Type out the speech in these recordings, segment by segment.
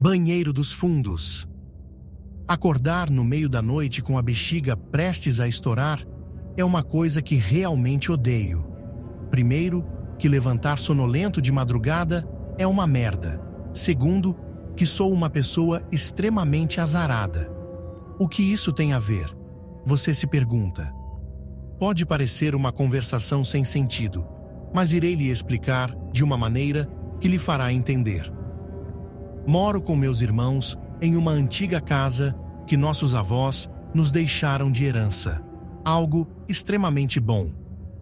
Banheiro dos fundos. Acordar no meio da noite com a bexiga prestes a estourar é uma coisa que realmente odeio. Primeiro, que levantar sonolento de madrugada é uma merda. Segundo, que sou uma pessoa extremamente azarada. O que isso tem a ver? Você se pergunta. Pode parecer uma conversação sem sentido, mas irei lhe explicar de uma maneira que lhe fará entender. Moro com meus irmãos em uma antiga casa que nossos avós nos deixaram de herança. Algo extremamente bom,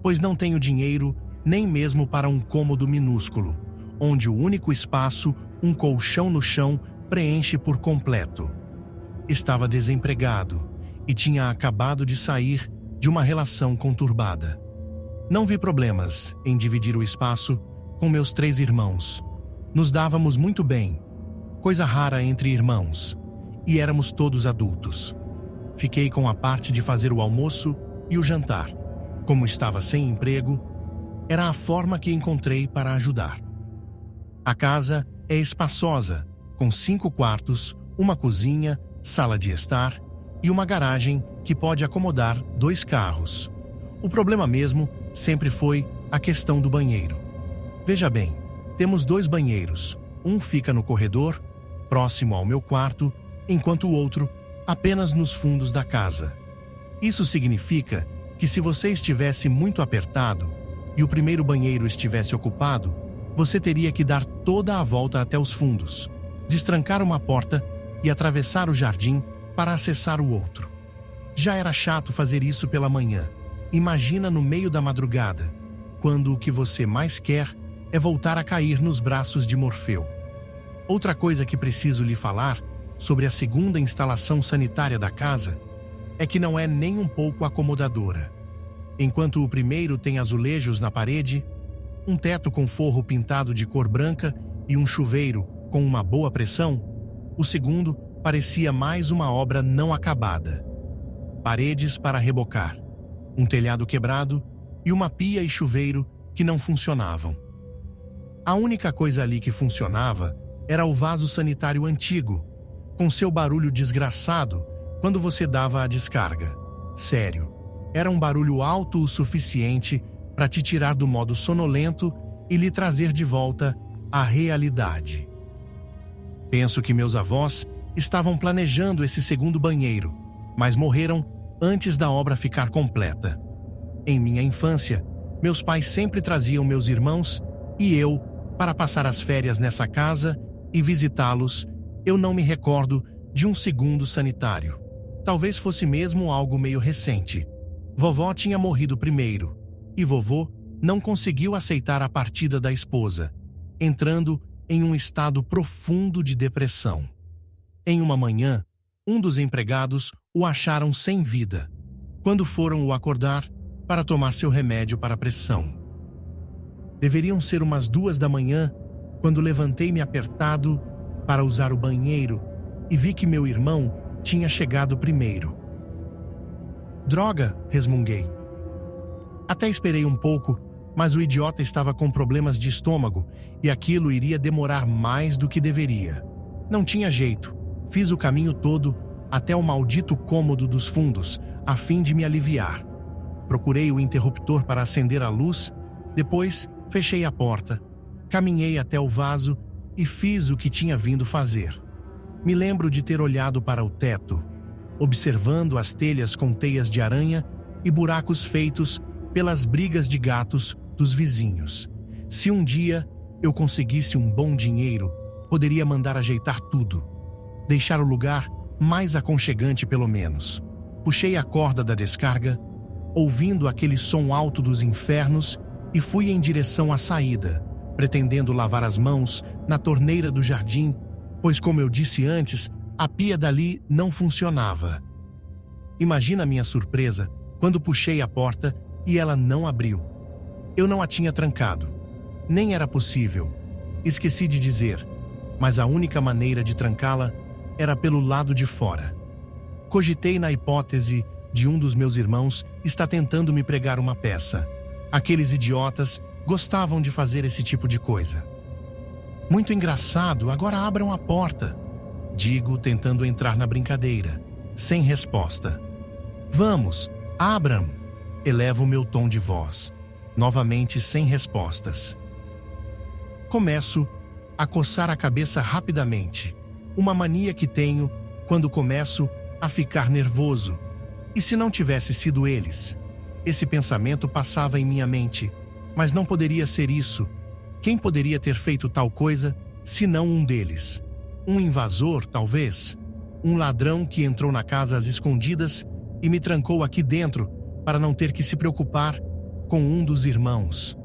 pois não tenho dinheiro nem mesmo para um cômodo minúsculo, onde o único espaço, um colchão no chão, preenche por completo. Estava desempregado e tinha acabado de sair de uma relação conturbada. Não vi problemas em dividir o espaço com meus 3 irmãos. Nos dávamos muito bem, coisa rara entre irmãos, e éramos todos adultos. Fiquei com a parte de fazer o almoço e o jantar. Como estava sem emprego, era a forma que encontrei para ajudar. A casa é espaçosa, com 5 quartos, uma cozinha, sala de estar e uma garagem que pode acomodar 2 carros. O problema mesmo sempre foi a questão do banheiro. Veja bem, temos 2 banheiros. Um fica no corredor, próximo ao meu quarto, enquanto o outro apenas nos fundos da casa. Isso significa que se você estivesse muito apertado e o primeiro banheiro estivesse ocupado, você teria que dar toda a volta até os fundos, destrancar uma porta e atravessar o jardim para acessar o outro. Já era chato fazer isso pela manhã. Imagina no meio da madrugada, quando o que você mais quer é voltar a cair nos braços de Morfeu. Outra coisa que preciso lhe falar sobre a segunda instalação sanitária da casa é que não é nem um pouco acomodadora. Enquanto o primeiro tem azulejos na parede, um teto com forro pintado de cor branca e um chuveiro com uma boa pressão, o segundo parecia mais uma obra não acabada. Paredes para rebocar, um telhado quebrado e uma pia e chuveiro que não funcionavam. A única coisa ali que funcionava era o vaso sanitário antigo, com seu barulho desgraçado quando você dava a descarga. Sério, era um barulho alto o suficiente para te tirar do modo sonolento e lhe trazer de volta à realidade. Penso que meus avós estavam planejando esse segundo banheiro, mas morreram antes da obra ficar completa. Em minha infância, meus pais sempre traziam meus irmãos e eu para passar as férias nessa casa e visitá-los. Eu não me recordo de um segundo sanitário. Talvez fosse mesmo algo meio recente. Vovó tinha morrido primeiro, e vovô não conseguiu aceitar a partida da esposa, entrando em um estado profundo de depressão. Em uma manhã, um dos empregados o acharam sem vida, quando foram o acordar para tomar seu remédio para a pressão. Deveriam ser umas 2 da manhã, quando levantei-me apertado para usar o banheiro e vi que meu irmão tinha chegado primeiro. Droga, resmunguei. Até esperei um pouco, mas o idiota estava com problemas de estômago e aquilo iria demorar mais do que deveria. Não tinha jeito. Fiz o caminho todo até o maldito cômodo dos fundos, a fim de me aliviar. Procurei o interruptor para acender a luz, depois fechei a porta, caminhei até o vaso e fiz o que tinha vindo fazer. Me lembro de ter olhado para o teto, observando as telhas com teias de aranha e buracos feitos pelas brigas de gatos dos vizinhos. Se um dia eu conseguisse um bom dinheiro, poderia mandar ajeitar tudo, deixar o lugar mais aconchegante pelo menos. Puxei a corda da descarga, ouvindo aquele som alto dos infernos, e fui em direção à saída, pretendendo lavar as mãos na torneira do jardim, pois, como eu disse antes, a pia dali não funcionava. Imagina a minha surpresa quando puxei a porta e ela não abriu. Eu não a tinha trancado. Nem era possível. Esqueci de dizer, mas a única maneira de trancá-la era pelo lado de fora. Cogitei na hipótese de um dos meus irmãos estar tentando me pregar uma peça. Aqueles idiotas gostavam de fazer esse tipo de coisa. Muito engraçado, agora abram a porta, Digo, tentando entrar na brincadeira, sem resposta. Vamos, Abram! Elevo meu tom de voz, novamente sem respostas. Começo a coçar a cabeça rapidamente, uma mania que tenho quando começo a ficar nervoso. E se não tivesse sido eles? Esse pensamento passava em minha mente, mas não poderia ser isso. Quem poderia ter feito tal coisa, se não um deles? Um invasor, talvez? Um ladrão que entrou na casa às escondidas e me trancou aqui dentro para não ter que se preocupar com um dos irmãos.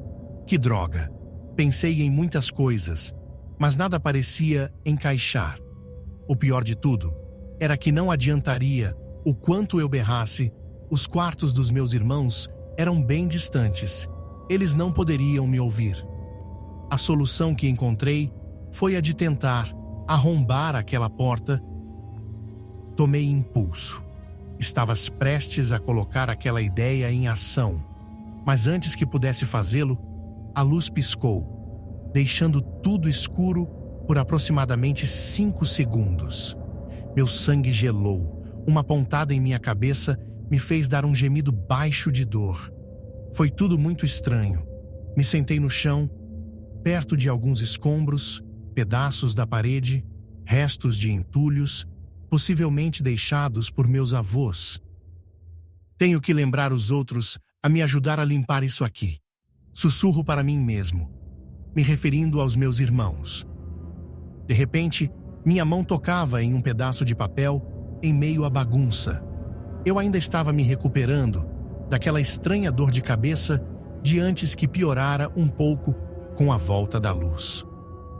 Que droga! Pensei em muitas coisas, mas nada parecia encaixar. O pior de tudo era que não adiantaria o quanto eu berrasse. Os quartos dos meus irmãos eram bem distantes. Eles não poderiam me ouvir. A solução que encontrei foi a de tentar arrombar aquela porta. Tomei impulso. Estavas prestes a colocar aquela ideia em ação, mas antes que pudesse fazê-lo, a luz piscou, deixando tudo escuro por aproximadamente 5 segundos. Meu sangue gelou. Uma pontada em minha cabeça me fez dar um gemido baixo de dor. Foi tudo muito estranho. Me sentei no chão, perto de alguns escombros, pedaços da parede, restos de entulhos, possivelmente deixados por meus avós. Tenho que lembrar os outros a me ajudar a limpar isso aqui. Sussurro para mim mesmo, me referindo aos meus irmãos. De repente, minha mão tocava em um pedaço de papel em meio à bagunça. Eu ainda estava me recuperando daquela estranha dor de cabeça de antes que piorara um pouco com a volta da luz.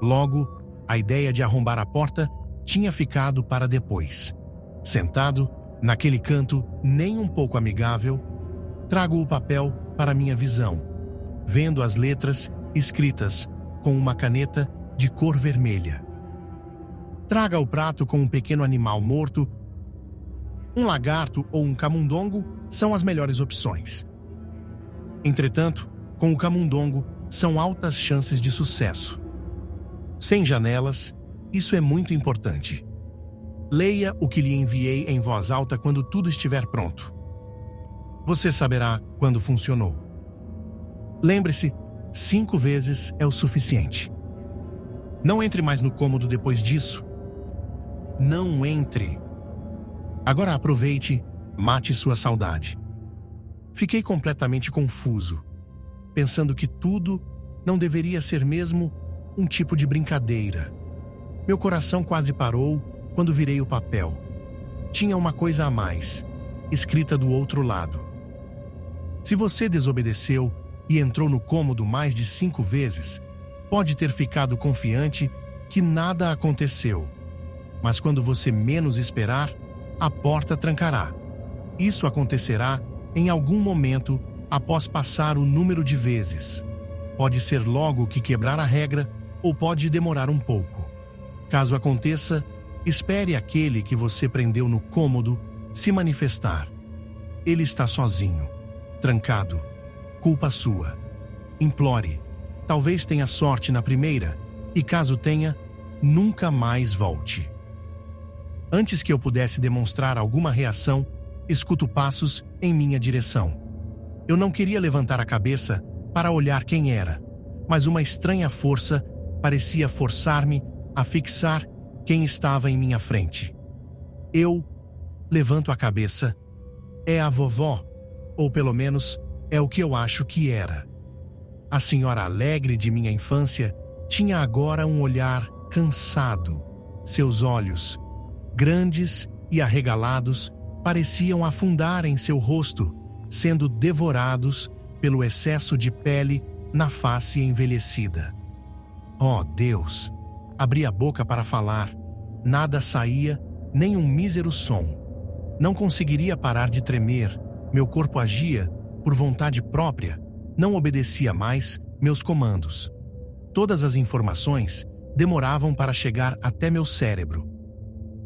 Logo, a ideia de arrombar a porta tinha ficado para depois. Sentado, naquele canto nem um pouco amigável, trago o papel para minha visão, vendo as letras escritas com uma caneta de cor vermelha. Traga o prato com um pequeno animal morto. Um lagarto ou um camundongo são as melhores opções. Entretanto, com o camundongo, são altas chances de sucesso. Sem janelas, isso é muito importante. Leia o que lhe enviei em voz alta quando tudo estiver pronto. Você saberá quando funcionou. Lembre-se, 5 vezes é o suficiente. Não entre mais no cômodo depois disso. Não entre. Agora aproveite, mate sua saudade. Fiquei completamente confuso, pensando que tudo não deveria ser mesmo um tipo de brincadeira. Meu coração quase parou quando virei o papel. Tinha uma coisa a mais, escrita do outro lado. Se você desobedeceu e entrou no cômodo mais de 5 vezes, pode ter ficado confiante que nada aconteceu. Mas quando você menos esperar, a porta trancará. Isso acontecerá em algum momento após passar o número de vezes. Pode ser logo que quebrar a regra ou pode demorar um pouco. Caso aconteça, espere aquele que você prendeu no cômodo se manifestar. Ele está sozinho, trancado. Culpa sua. Implore. Talvez tenha sorte na primeira e, caso tenha, nunca mais volte. Antes que eu pudesse demonstrar alguma reação, escuto passos em minha direção. Eu não queria levantar a cabeça para olhar quem era, mas uma estranha força parecia forçar-me a fixar quem estava em minha frente. Eu levanto a cabeça. É a vovó, ou pelo menos é o que eu acho que era. A senhora alegre de minha infância tinha agora um olhar cansado. Seus olhos, grandes e arregalados, pareciam afundar em seu rosto, sendo devorados pelo excesso de pele na face envelhecida. Oh, Deus! Abri a boca para falar. Nada saía, nem um mísero som. Não conseguiria parar de tremer. Meu corpo agia por vontade própria. Não obedecia mais meus comandos. Todas as informações demoravam para chegar até meu cérebro.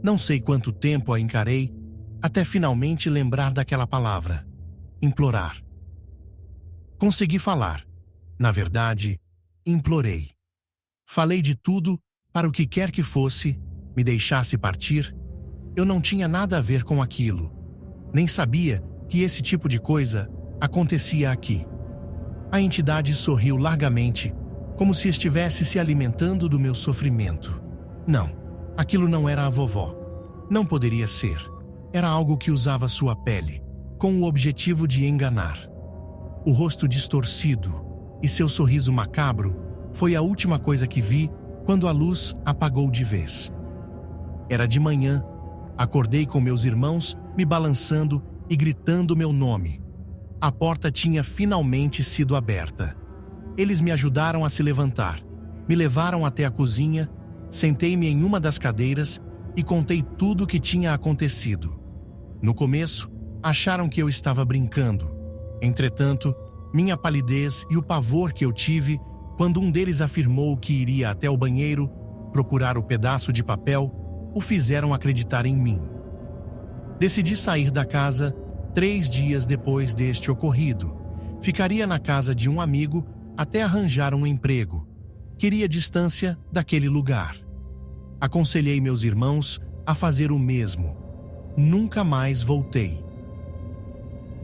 Não sei quanto tempo a encarei até finalmente lembrar daquela palavra: implorar. Consegui falar. Na verdade, implorei. Falei de tudo para o que quer que fosse, me deixasse partir, eu não tinha nada a ver com aquilo. Nem sabia que esse tipo de coisa acontecia aqui. A entidade sorriu largamente, como se estivesse se alimentando do meu sofrimento. Não, aquilo não era a vovó. Não poderia ser. Era algo que usava sua pele, com o objetivo de enganar. O rosto distorcido e seu sorriso macabro foi a última coisa que vi quando a luz apagou de vez. Era de manhã. Acordei com meus irmãos me balançando e gritando meu nome. A porta tinha finalmente sido aberta. Eles me ajudaram a se levantar, me levaram até a cozinha, sentei-me em uma das cadeiras e contei tudo o que tinha acontecido. No começo, acharam que eu estava brincando. Entretanto, minha palidez e o pavor que eu tive quando um deles afirmou que iria até o banheiro procurar o pedaço de papel o fizeram acreditar em mim. Decidi sair da casa 3 dias depois deste ocorrido. Ficaria na casa de um amigo até arranjar um emprego. Queria distância daquele lugar. Aconselhei meus irmãos a fazer o mesmo. Nunca mais voltei.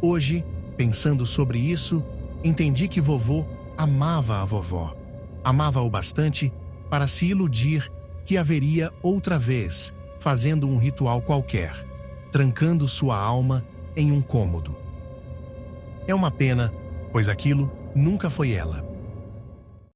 Hoje, pensando sobre isso, entendi que vovô amava a vovó. Amava-o bastante para se iludir que haveria outra vez, fazendo um ritual qualquer, trancando sua alma em um cômodo. É uma pena, pois aquilo nunca foi ela.